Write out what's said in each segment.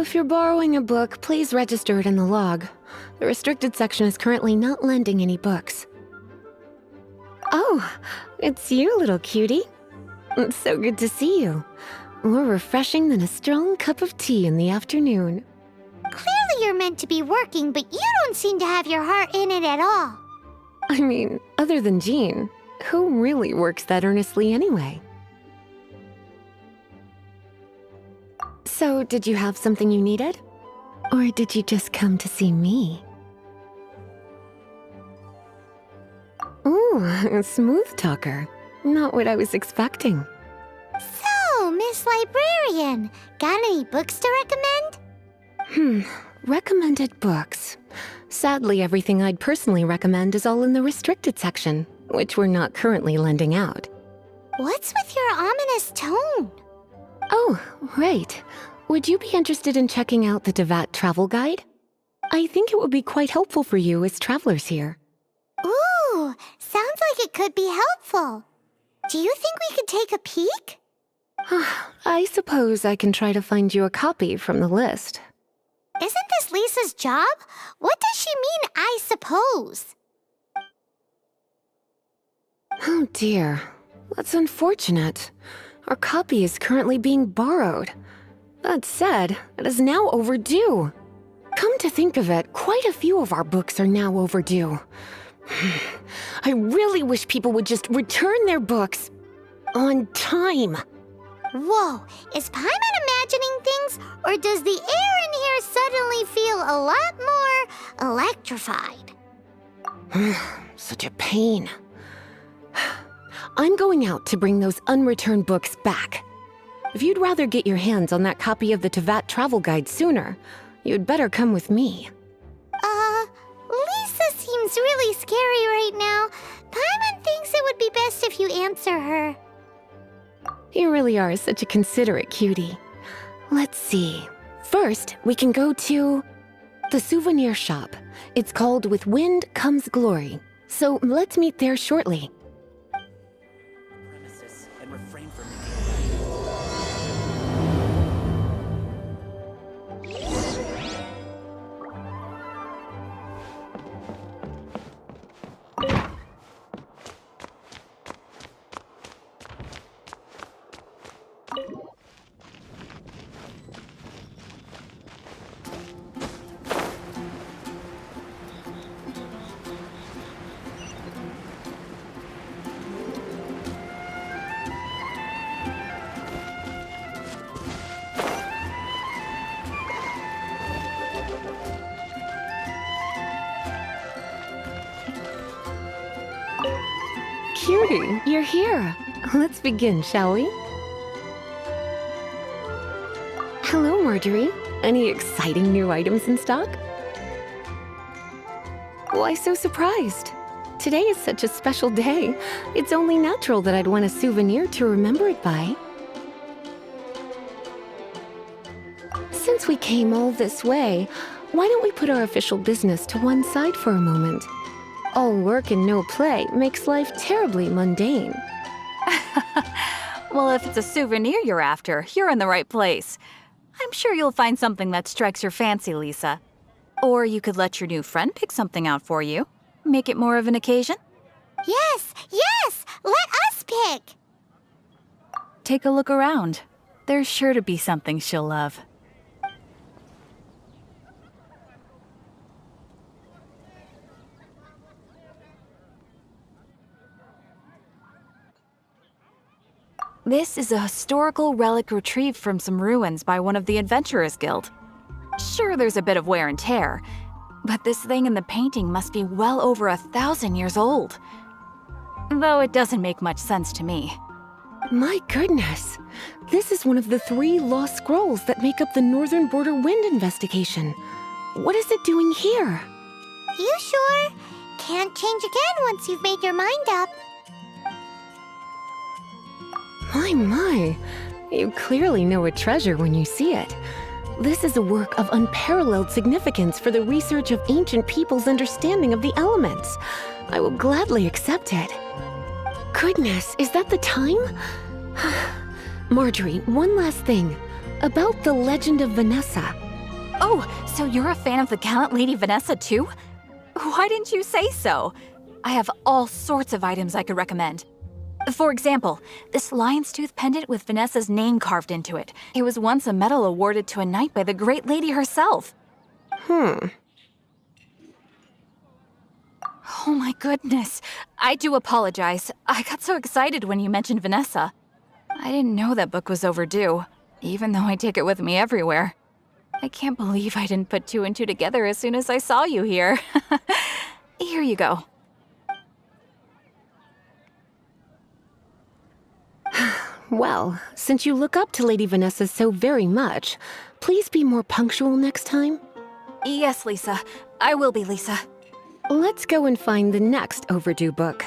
if you're borrowing a book, please register it in the log. The restricted section is currently not lending any books. Oh, it's you, little cutie. It's so good to see you. More refreshing than a strong cup of tea in the afternoon. Clearly you're meant to be working, but you don't seem to have your heart in it at all. I mean, other than Jean, who really works that earnestly anyway? So, did you have something you needed? Or did you just come to see me? Ooh, a smooth talker. Not what I was expecting. So, Miss Librarian, got any books to recommend? Recommended books. Sadly, everything I'd personally recommend is all in the restricted section, which we're not currently lending out. What's with your ominous tone? Oh, right. Would you be interested in checking out the Devat travel guide? I think it would be quite helpful for you as travelers here. Ooh, sounds like it could be helpful. Do you think we could take a peek? I suppose I can try to find you a copy from the list. Isn't this Lisa's job? What does she mean, I suppose? Oh dear, that's unfortunate. Our copy is currently being borrowed. That said, it is now overdue. Come to think of it, quite a few of our books are now overdue. I really wish people would just return their books on time. Whoa, is Paimon imagining things, or does the air in here suddenly feel a lot more electrified? Such a pain. I'm going out to bring those unreturned books back. If you'd rather get your hands on that copy of the Tevat travel guide sooner, you'd better come with me. Lisa seems really scary right now. Paimon thinks it would be best if you answer her. You really are such a considerate cutie. Let's see. First, we can go to the souvenir shop. It's called With Wind Comes Glory. So let's meet there shortly. And refrain from Cutie, you're here. Let's begin, shall we? Hello, Marjorie. Any exciting new items in stock? Why so surprised? Today is such a special day. It's only natural that I'd want a souvenir to remember it by. Since we came all this way, why don't we put our official business to one side for a moment? All work and no play makes life terribly mundane. Well, if it's a souvenir you're after, you're in the right place. I'm sure you'll find something that strikes your fancy, Lisa. Or you could let your new friend pick something out for you. Make it more of an occasion. Yes, let us pick. Take a look around. There's sure to be something she'll love. This is a historical relic retrieved from some ruins by one of the Adventurers Guild. Sure, there's a bit of wear and tear, but this thing in the painting must be well over 1,000 years old. Though it doesn't make much sense to me. My goodness! This is one of the 3 lost scrolls that make up the Northern Border Wind investigation. What is it doing here? You sure? Can't change again once you've made your mind up. My. You clearly know a treasure when you see it. This is a work of unparalleled significance for the research of ancient people's understanding of the elements. I will gladly accept it. Goodness, is that the time? Marjorie, one last thing. About the legend of Vanessa. Oh, so you're a fan of the gallant Lady Vanessa too? Why didn't you say so? I have all sorts of items I could recommend. For example, this lion's tooth pendant with Vanessa's name carved into it. It was once a medal awarded to a knight by the great lady herself. Oh my goodness. I do apologize. I got so excited when you mentioned Vanessa. I didn't know that book was overdue, even though I take it with me everywhere. I can't believe I didn't put two and two together as soon as I saw you here. Here you go. Well, since you look up to Lady Vanessa so very much, please be more punctual next time. Yes, Lisa. I will be, Lisa. Let's go and find the next overdue book.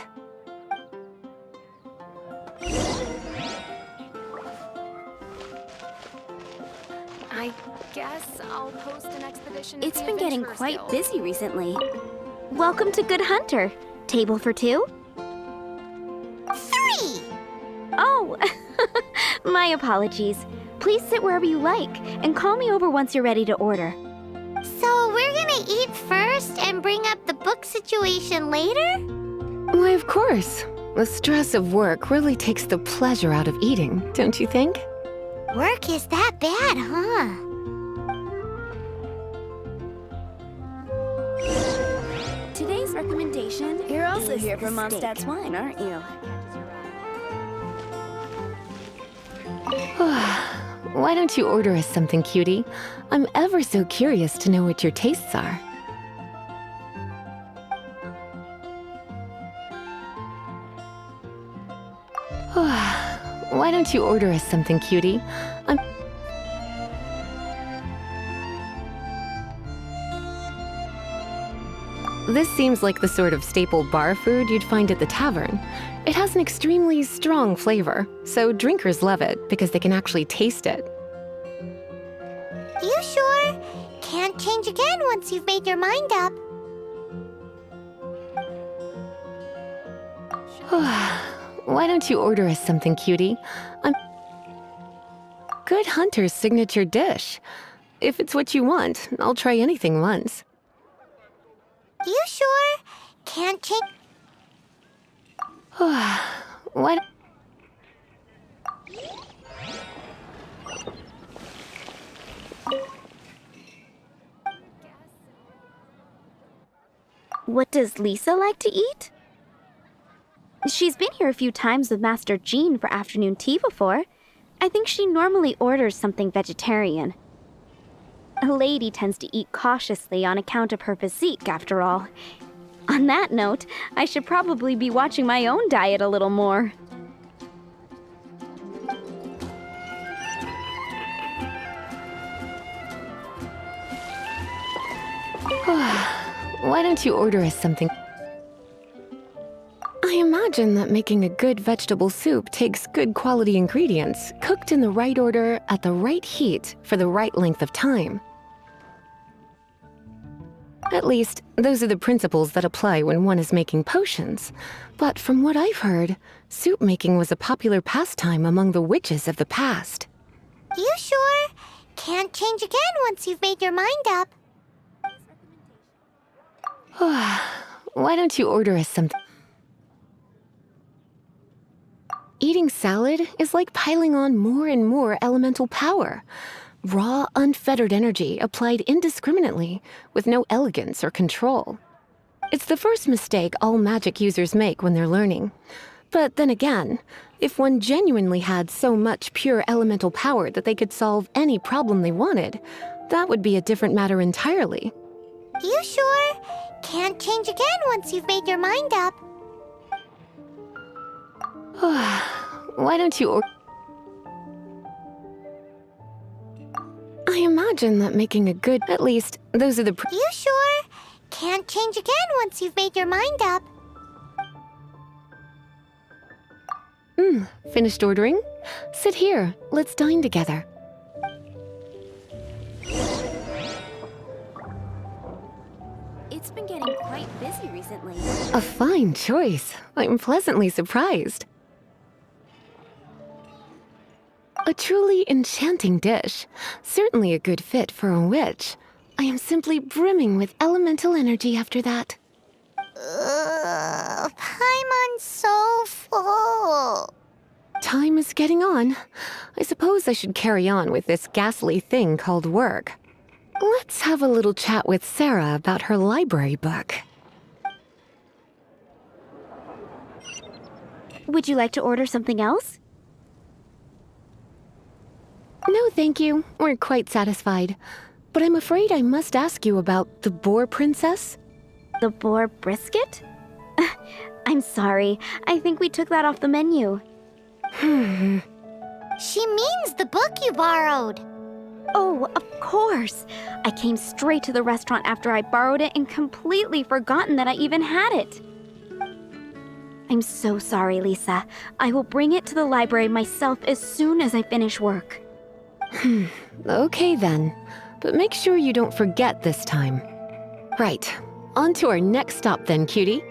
I guess I'll post an expedition. It's been getting quite busy recently. Welcome to Good Hunter. Table for two? 3! Oh, my apologies. Please sit wherever you like, and call me over once you're ready to order. So we're gonna eat first and bring up the book situation later? Why, of course. The stress of work really takes the pleasure out of eating, don't you think? Work is that bad, huh? Today's recommendation. You're also is here the for Mondstadt's steak. wine, aren't you? Why don't you order us something, cutie? I'm ever so curious to know what your tastes are. Why don't you order us something, cutie? This seems like the sort of staple bar food you'd find at the tavern. It has an extremely strong flavor, so drinkers love it because they can actually taste it. You sure? Can't change again once you've made your mind up. Why don't you order us something, cutie? Good Hunter's signature dish. If it's what you want, I'll try anything once. You sure? Can't change. What? What does Lisa like to eat? She's been here a few times with Master Jean for afternoon tea before. I think she normally orders something vegetarian. A lady tends to eat cautiously on account of her physique, after all. On that note, I should probably be watching my own diet a little more. Why don't you order us something? I imagine that making a good vegetable soup takes good quality ingredients, cooked in the right order, at the right heat, for the right length of time. At least, those are the principles that apply when one is making potions. But from what I've heard, soup making was a popular pastime among the witches of the past. You sure? Can't change again once you've made your mind up. Why don't you order us something? Eating salad is like piling on more and more elemental power. Raw, unfettered energy applied indiscriminately, with no elegance or control. It's the first mistake all magic users make when they're learning. But then again, if one genuinely had so much pure elemental power that they could solve any problem they wanted, that would be a different matter entirely. You sure? Can't change again once you've made your mind up. Why don't you I imagine that making a good... At least, those are the... You sure? Can't change again once you've made your mind up. Finished ordering? Sit here. Let's dine together. It's been getting quite busy recently. A fine choice. I'm pleasantly surprised. A truly enchanting dish. Certainly a good fit for a witch. I am simply brimming with elemental energy after that. Paimon's so full. Time is getting on. I suppose I should carry on with this ghastly thing called work. Let's have a little chat with Sarah about her library book. Would you like to order something else? No, thank you. We're quite satisfied. But I'm afraid I must ask you about the boar princess. The boar brisket? I'm sorry. I think we took that off the menu. She means the book you borrowed. Oh, of course. I came straight to the restaurant after I borrowed it and completely forgotten that I even had it. I'm so sorry, Lisa. I will bring it to the library myself as soon as I finish work. Okay then. But make sure you don't forget this time. Right. On to our next stop then, cutie.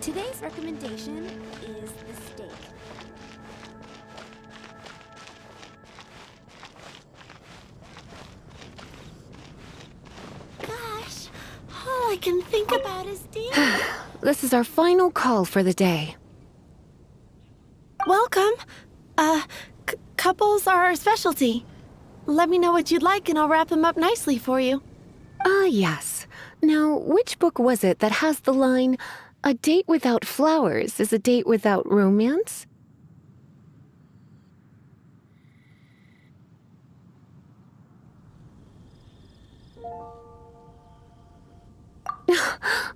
Today's recommendation is the steak. Gosh, all I can think about is Dan. This is our final call for the day. Welcome. Couples are our specialty. Let me know what you'd like and I'll wrap them up nicely for you. Ah, yes. Now, which book was it that has the line, "A date without flowers is a date without romance"?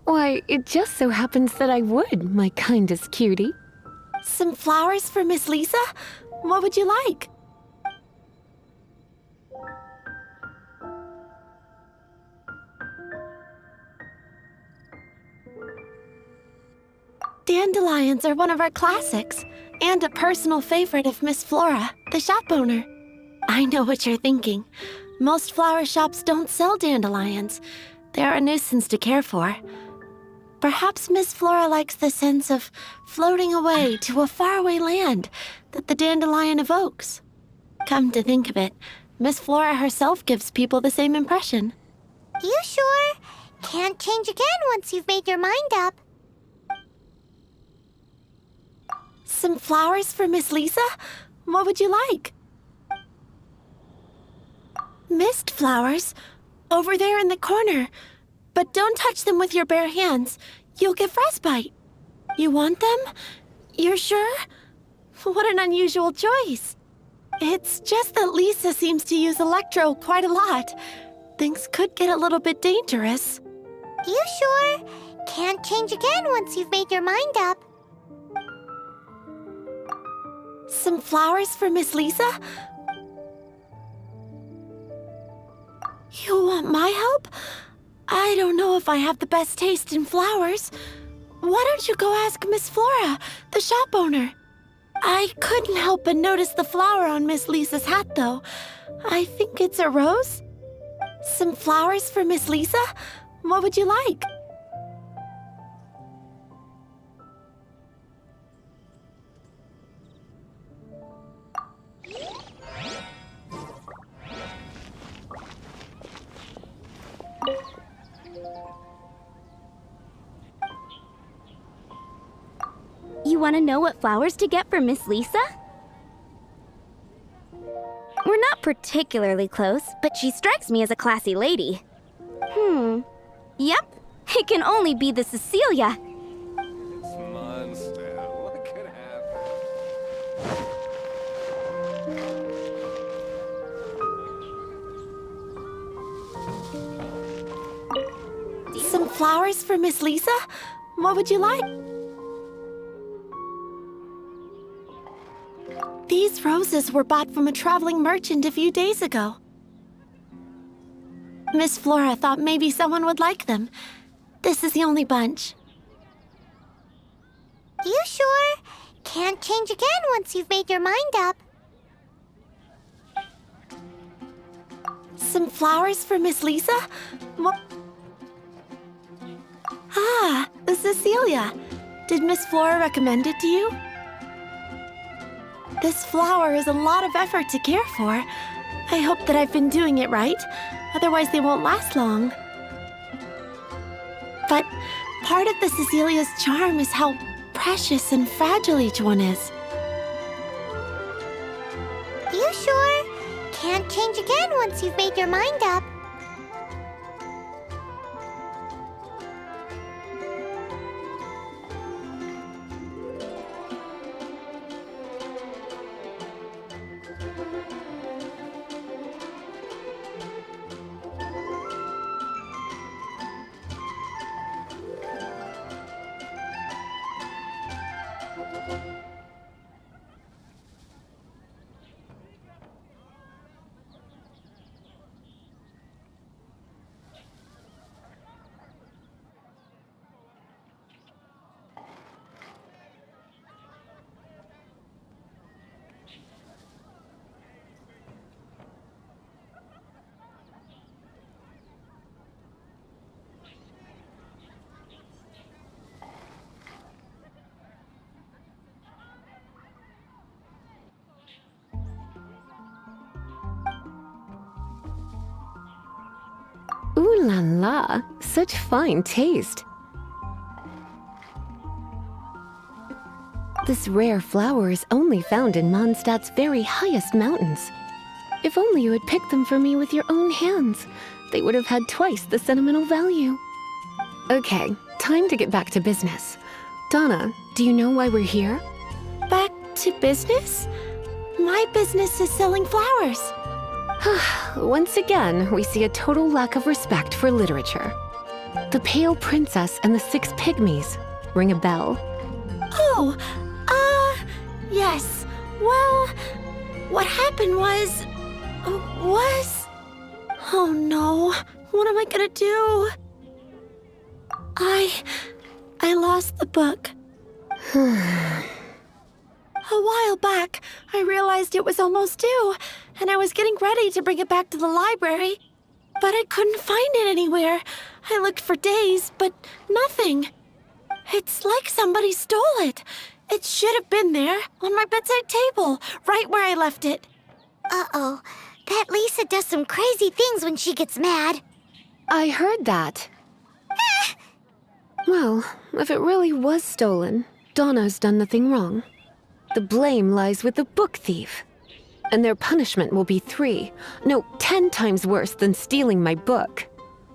Why, it just so happens that I would, my kindest cutie. Some flowers for Miss Lisa? What would you like? Dandelions are one of our classics, and a personal favorite of Miss Flora, the shop owner. I know what you're thinking. Most flower shops don't sell dandelions. They're a nuisance to care for. Perhaps Miss Flora likes the sense of floating away to a faraway land that the dandelion evokes. Come to think of it, Miss Flora herself gives people the same impression. You sure? Can't change again once you've made your mind up. Some flowers for Miss Lisa? What would you like? Mist flowers? Over there in the corner. But don't touch them with your bare hands. You'll get frostbite. You want them? You're sure? What an unusual choice. It's just that Lisa seems to use electro quite a lot. Things could get a little bit dangerous. You sure? Can't change again once you've made your mind up. Some flowers for Miss Lisa? You want my help? I don't know if I have the best taste in flowers. Why don't you go ask Miss Flora, the shop owner? I couldn't help but notice the flower on Miss Lisa's hat, though. I think it's a rose? Some flowers for Miss Lisa? What would you like? You want to know what flowers to get for Miss Lisa? We're not particularly close, but she strikes me as a classy lady. Yep, it can only be the Cecilia. It's monster. What could happen? Some flowers for Miss Lisa? What would you like? These roses were bought from a traveling merchant a few days ago. Miss Flora thought maybe someone would like them. This is the only bunch. You sure? Can't change again once you've made your mind up. Some flowers for Miss Lisa? What? Ah, Cecilia. Did Miss Flora recommend it to you? This flower is a lot of effort to care for. I hope that I've been doing it right, otherwise they won't last long. But part of the Cecilia's charm is how precious and fragile each one is. You sure? Can't change again once you've made your mind up. Ooh la la, such fine taste. This rare flower is only found in Mondstadt's very highest mountains. If only you had picked them for me with your own hands, they would have had twice the sentimental value. Okay, time to get back to business. Donna, do you know why we're here? Back to business? My business is selling flowers. Once again, we see a total lack of respect for literature. The Pale Princess and the Six Pygmies. Ring a bell? Oh, yes. Well, what happened was... Oh no, what am I gonna do? I lost the book. A while back, I realized it was almost due, and I was getting ready to bring it back to the library. But I couldn't find it anywhere. I looked for days, but nothing. It's like somebody stole it. It should have been there, on my bedside table, right where I left it. Uh-oh. That Lisa does some crazy things when she gets mad. I heard that. Well, if it really was stolen, Donna's done nothing wrong. The blame lies with the book thief. And their punishment will be 10 times worse than stealing my book.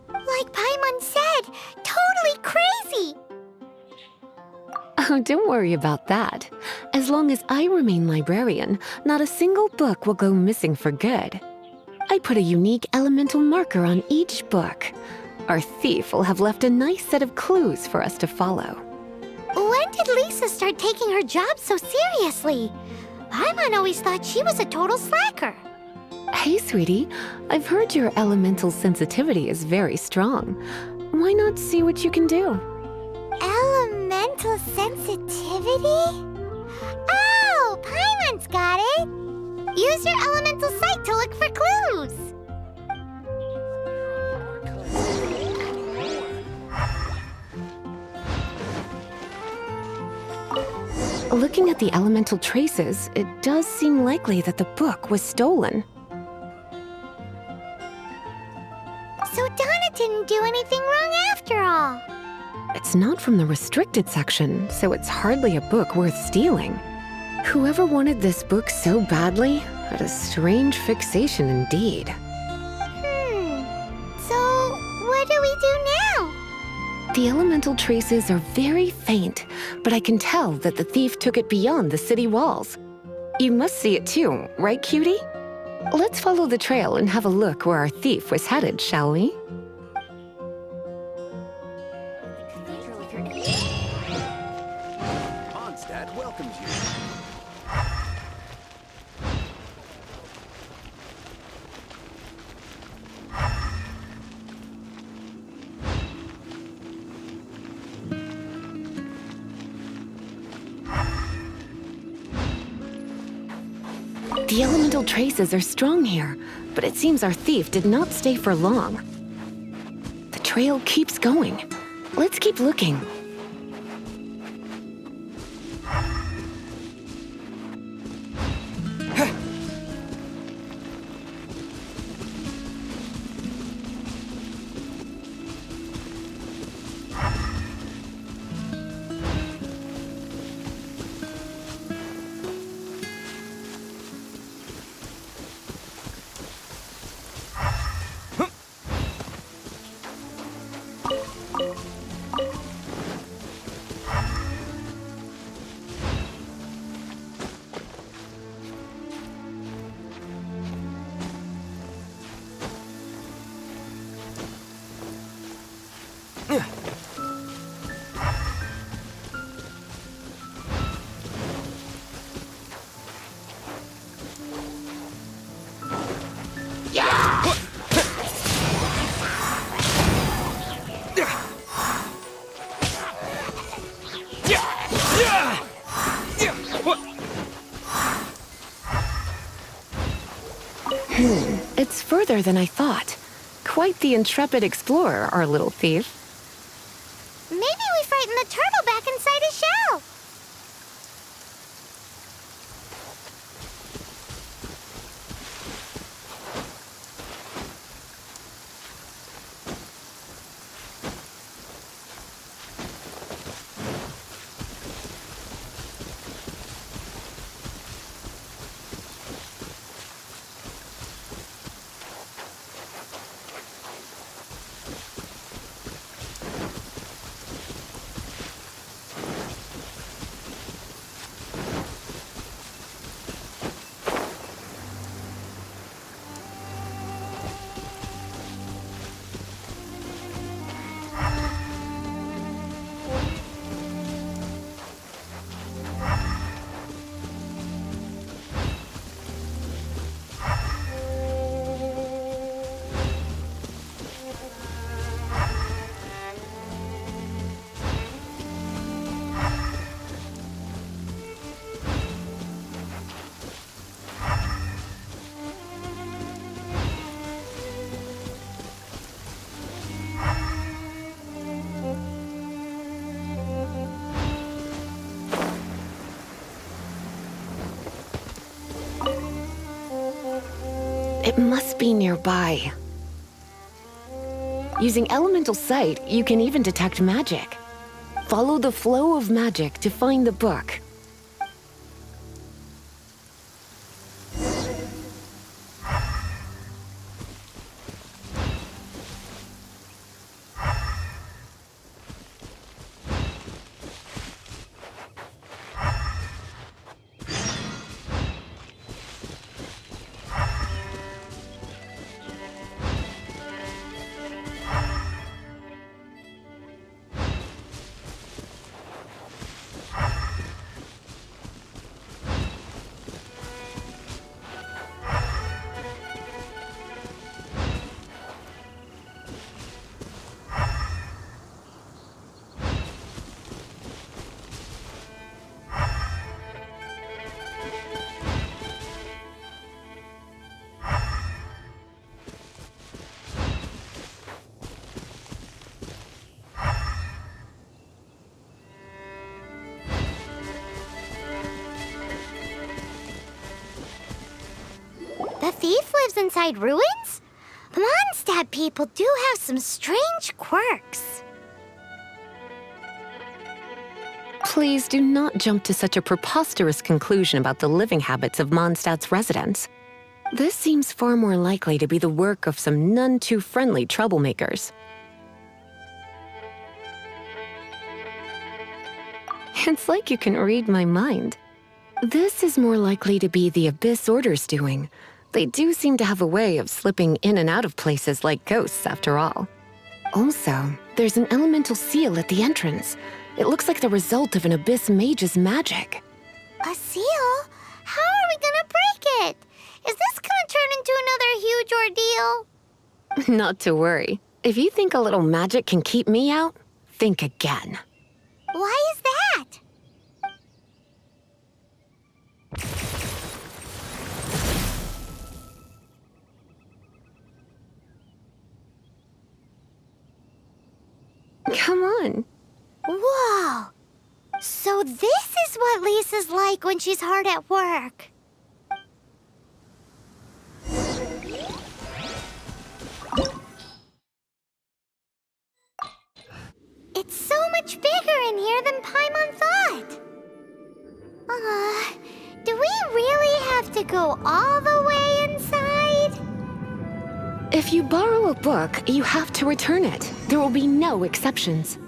Like Paimon said, totally crazy. Oh, don't worry about that. As long as I remain librarian, not a single book will go missing for good. I put a unique elemental marker on each book. Our thief will have left a nice set of clues for us to follow. When did Lisa start taking her job so seriously? Paimon always thought she was a total slacker. Hey, sweetie, I've heard your elemental sensitivity is very strong. Why not see what you can do? Elemental sensitivity? Oh, Paimon's got it! Use your elemental sight to look for clues! Looking at the elemental traces, it does seem likely that the book was stolen. So Donna didn't do anything wrong after all. It's not from the restricted section, so it's hardly a book worth stealing. Whoever wanted this book so badly had a strange fixation indeed. So what do we do now? The elemental traces are very faint, but I can tell that the thief took it beyond the city walls. You must see it too, right, cutie? Let's follow the trail and have a look where our thief was headed, shall we? Mondstadt welcomes you. The elemental traces are strong here, but it seems our thief did not stay for long. The trail keeps going. Let's keep looking. It's further than I thought. Quite the intrepid explorer, our little thief. Maybe we frighten the turtle back inside his shell. It must be nearby. Using elemental sight, you can even detect magic. Follow the flow of magic to find the book. The thief lives inside ruins? The Mondstadt people do have some strange quirks. Please do not jump to such a preposterous conclusion about the living habits of Mondstadt's residents. This seems far more likely to be the work of some none-too-friendly troublemakers. It's like you can read my mind. This is more likely to be the Abyss Order's doing. They do seem to have a way of slipping in and out of places like ghosts, after all. Also, there's an elemental seal at the entrance. It looks like the result of an Abyss mage's magic. A seal? How are we gonna break it? Is this gonna turn into another huge ordeal? Not to worry. If you think a little magic can keep me out, think again. Why is that? Come on. Whoa! So this is what Lisa's like when she's hard at work. It's so much bigger in here than Paimon thought. Do we really have to go all the way inside? If you borrow a book, you have to return it. There will be no exceptions.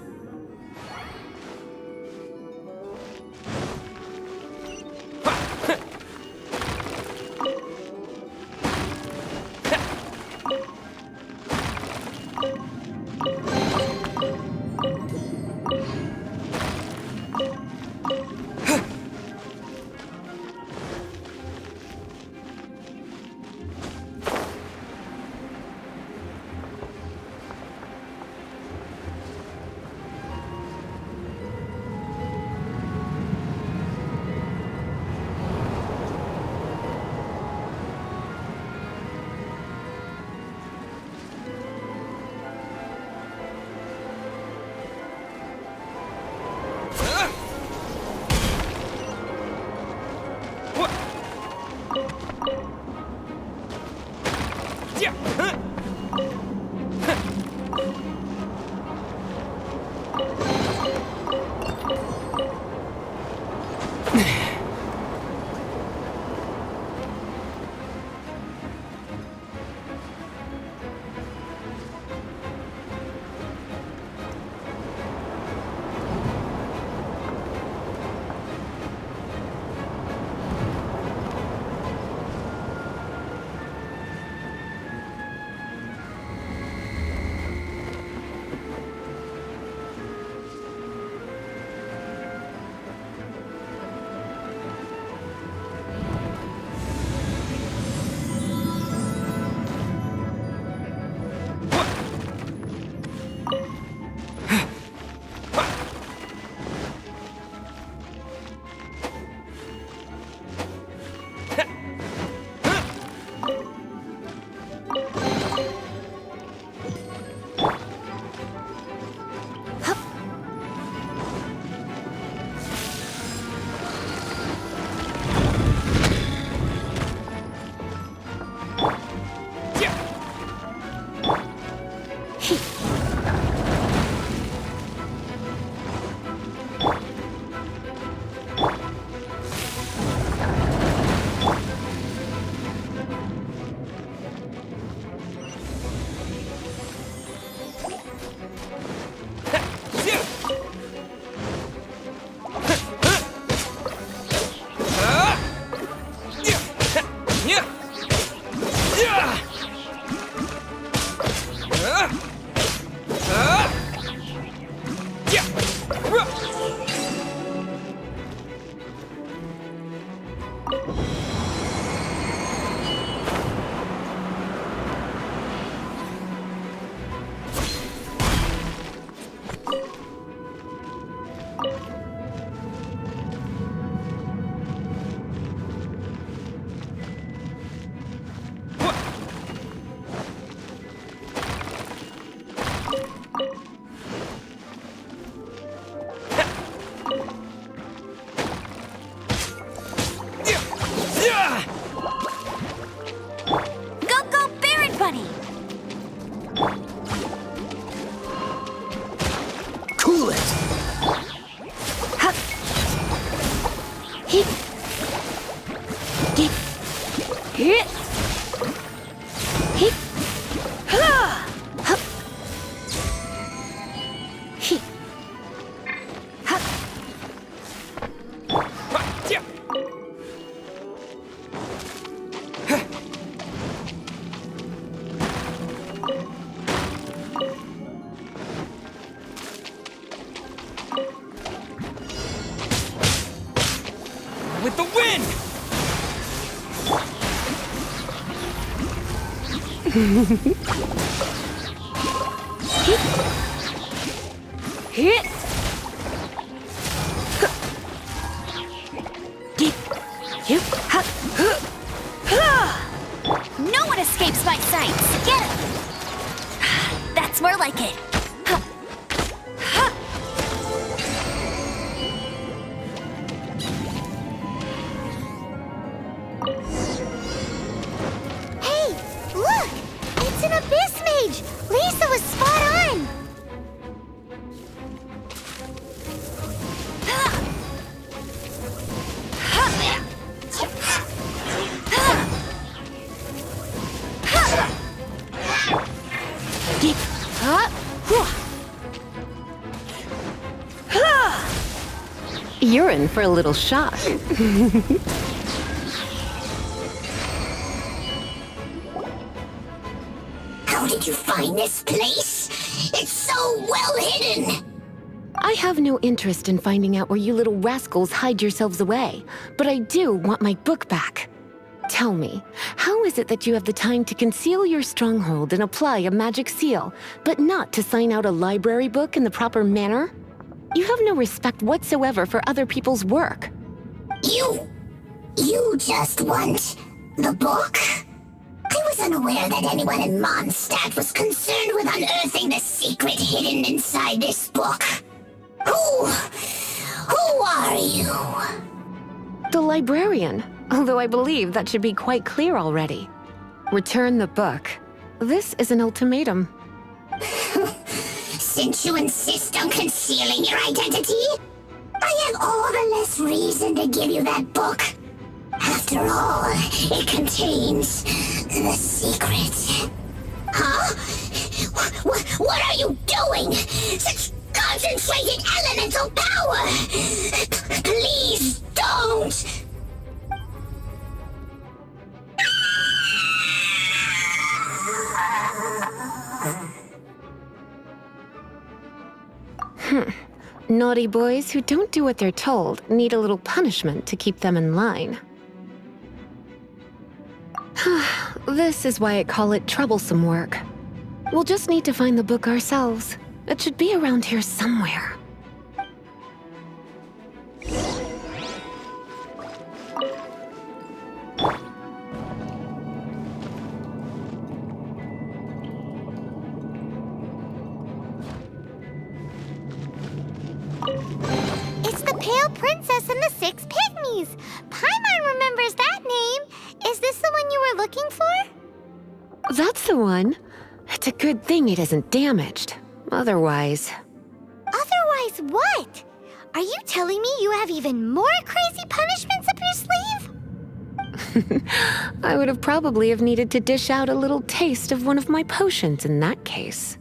With the wind! No one escapes my sights. Get him! That's more like it. Hey, look! It's an abyss mage! Lisa was spot on! You're in for a little shock. How did you find this place? It's so well hidden! I have no interest in finding out where you little rascals hide yourselves away, but I do want my book back. Tell me, how is it that you have the time to conceal your stronghold and apply a magic seal, but not to sign out a library book in the proper manner? You have no respect whatsoever for other people's work. You just want the book? I was unaware that anyone in Mondstadt was concerned with unearthing the secret hidden inside this book. Who are you? The librarian, although I believe that should be quite clear already. Return the book, This is an ultimatum. Since you insist on concealing your identity, I have all the less reason to give you that book. After all, it contains the secret. Huh? What are you doing? Such concentrated elemental power! Please don't! Naughty boys who don't do what they're told need a little punishment to keep them in line. This is why I call it troublesome work. We'll just need to find the book ourselves. It should be around here somewhere. It's the Pale Princess and the Six Pygmies! Paimon remembers that name! Is this the one you were looking for? That's the one. It's a good thing it isn't damaged. Otherwise... Otherwise what? Are you telling me you have even more crazy punishments up your sleeve? I would have probably have needed to dish out a little taste of one of my potions in that case.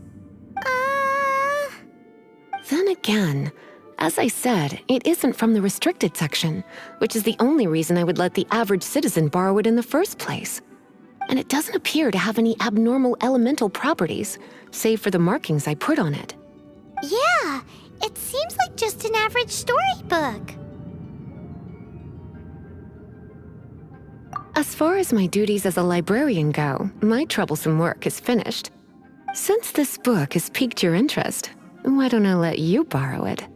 Then again, as I said, it isn't from the restricted section, which is the only reason I would let the average citizen borrow it in the first place. And it doesn't appear to have any abnormal elemental properties, save for the markings I put on it. Yeah, it seems like just an average storybook. As far as my duties as a librarian go, my troublesome work is finished. Since this book has piqued your interest, why don't I let you borrow it?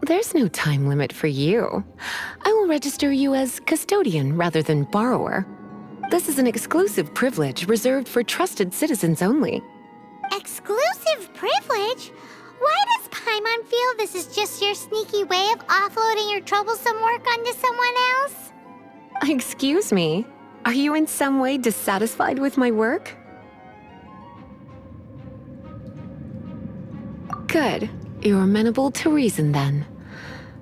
There's no time limit for you. I will register you as custodian rather than borrower. This is an exclusive privilege reserved for trusted citizens only. Exclusive privilege? Why does Paimon feel this is just your sneaky way of offloading your troublesome work onto someone else? Excuse me, are you in some way dissatisfied with my work? Good. You're amenable to reason then.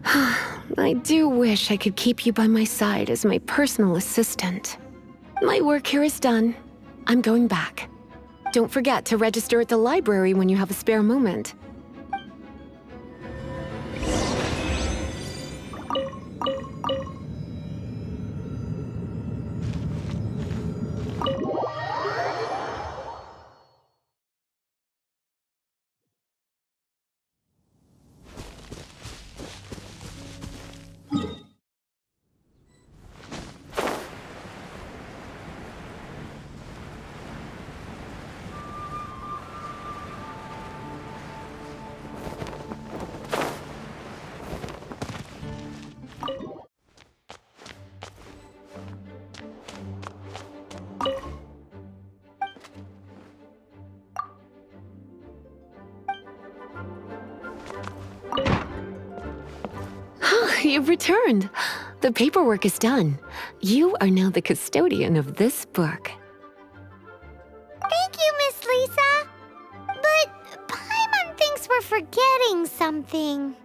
I do wish I could keep you by my side as my personal assistant. My work here is done. I'm going back. Don't forget to register at the library when you have a spare moment. You've returned. The paperwork is done. You are now the custodian of this book. Thank you, Miss Lisa. But Paimon thinks we're forgetting something.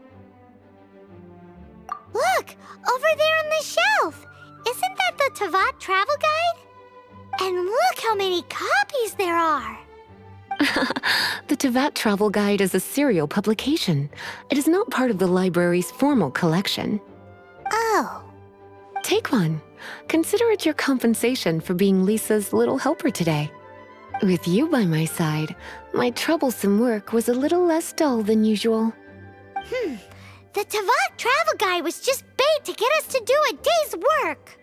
Look, over there on the shelf. Isn't that the Teyvat travel guide? And look how many copies there are. The Teyvat Travel Guide is a serial publication. It is not part of the library's formal collection. Oh. Take one. Consider it your compensation for being Lisa's little helper today. With you by my side, my troublesome work was a little less dull than usual. The Teyvat travel guide was just bait to get us to do a day's work.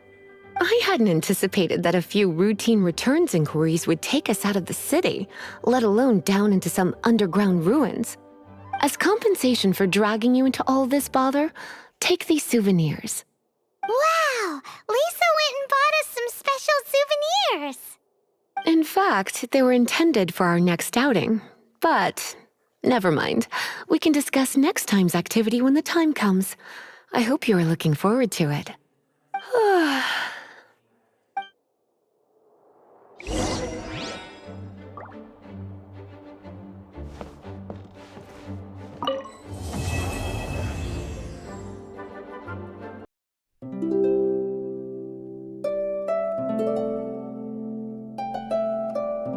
I hadn't anticipated that a few routine returns inquiries would take us out of the city, let alone down into some underground ruins. As compensation for dragging you into all this bother, take these souvenirs. Wow! Lisa went and bought us some special souvenirs! In fact, they were intended for our next outing. But never mind. We can discuss next time's activity when the time comes. I hope you are looking forward to it.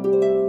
you.